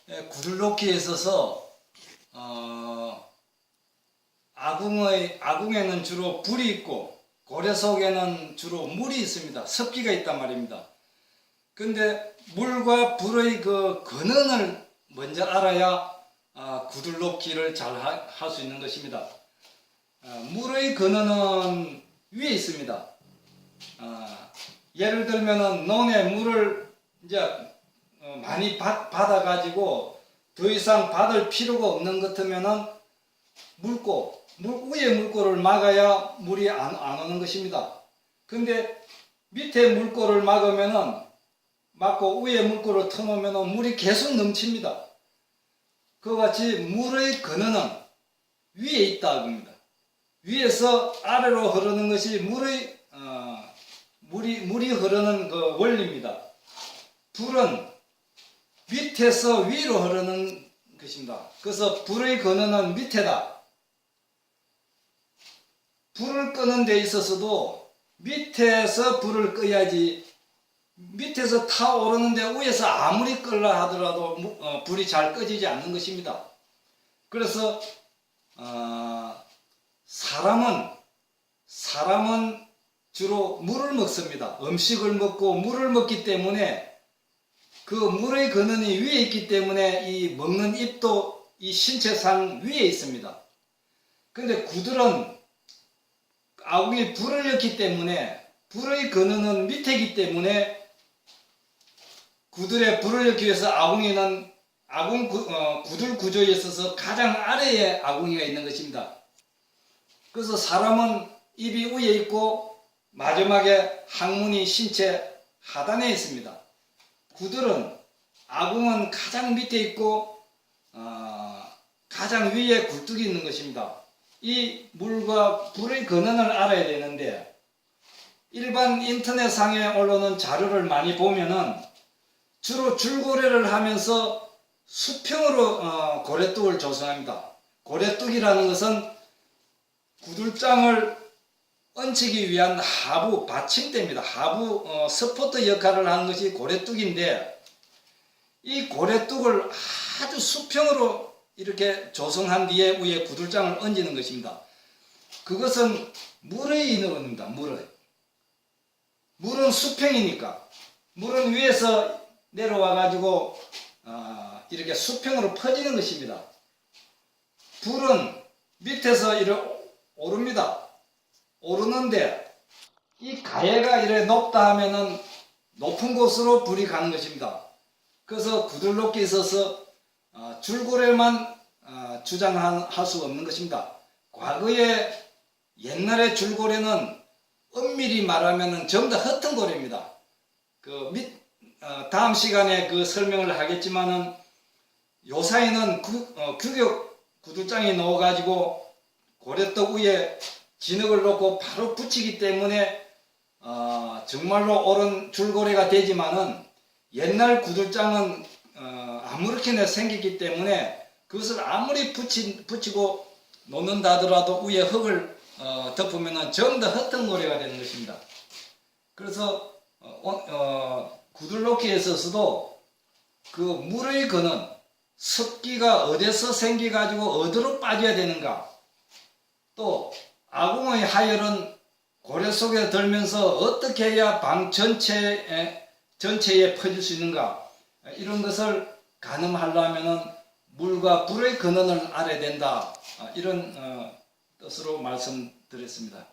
구들놓기에 있어서 아궁에는 주로 불이 있고 고래 속에는 주로 물이 있습니다. 습기가 있단 말입니다. 근데 물과 불의 그 근원을 먼저 알아야 구들놓기를 잘 할 수 있는 것입니다. 물의 근원은 위에 있습니다. 예를 들면은 논에 물을 이제 많이 받아 가지고 더 이상 받을 필요가 없는 것 같으면은 위에 물꼬를 막아야 물이 안 오는 것입니다. 근데 밑에 물꼬를 막고 위에 물꼬를 터놓으면 물이 계속 넘칩니다. 그와 같이 물의 근원은 위에 있다 합니다. 위에서 아래로 흐르는 것이 물이 흐르는 그 원리입니다. 불은 밑에서 위로 흐르는 것입니다. 그래서 불의 근원은 밑에다. 불을 끄는 데 있어서도 밑에서 불을 꺼야지, 밑에서 타오르는데 위에서 아무리 끌라 하더라도 불이 잘 꺼지지 않는 것입니다. 그래서 사람은 주로 물을 먹습니다. 음식을 먹고 물을 먹기 때문에 그 물의 근원이 위에 있기 때문에 이 먹는 입도 이 신체상 위에 있습니다. 근데 구들은 아궁이 불을 엮기 때문에 불의 근원은 밑에이기 때문에 구들의 불을 엮기 위해서 아궁이는 구들 구조에 있어서 가장 아래에 아궁이가 있는 것입니다. 그래서 사람은 입이 위에 있고 마지막에 항문이 신체 하단에 있습니다. 구들은 아궁은 가장 밑에 있고 가장 위에 굴뚝이 있는 것입니다. 이 물과 불의 근원을 알아야 되는데 일반 인터넷상에 올라오는 자료를 많이 보면은 주로 줄고래를 하면서 수평으로 고래뚝을 조성합니다. 고래뚝이라는 것은 구들장을 얹히기 위한 하부 받침대입니다. 하부 서포트 역할을 하는 것이 고래뚝인데 이 고래뚝을 아주 수평으로 이렇게 조성한 뒤에 위에 구들장을 얹는 것입니다. 그것은 물의 인원입니다. 물은 수평이니까 물은 위에서 내려와 가지고 이렇게 수평으로 퍼지는 것입니다. 불은 밑에서 이렇게 오릅니다. 오르는데 이 가해가 이렇게 높다 하면은 높은 곳으로 불이 가는 것입니다. 그래서 구들놓기에 있어서 줄고래만 주장할 수 없는 것입니다. 과거에 옛날에 줄고래는 엄밀히 말하면 전부 다 흩은 고래입니다. 다음 시간에 그 설명을 하겠지만은 요사이는 규격 구들장에 넣어가지고 고래떡 위에 진흙을 놓고 바로 붙이기 때문에 정말로 옳은 줄고래가 되지만은 옛날 구들장은 아무렇게나 생겼기 때문에 그것을 아무리 붙이고 놓는다 하더라도 위에 흙을 덮으면 전부 다 흩은 고래가 되는 것입니다. 그래서 구들놓기에 있어서도 그 물의 근원, 습기가 어디서 생겨가지고 어디로 빠져야 되는가, 또 아궁의 하열은 고래 속에 들면서 어떻게 해야 방 전체에 퍼질 수 있는가, 이런 것을 가늠하려면 물과 불의 근원을 알아야 된다, 이런 뜻으로 말씀드렸습니다.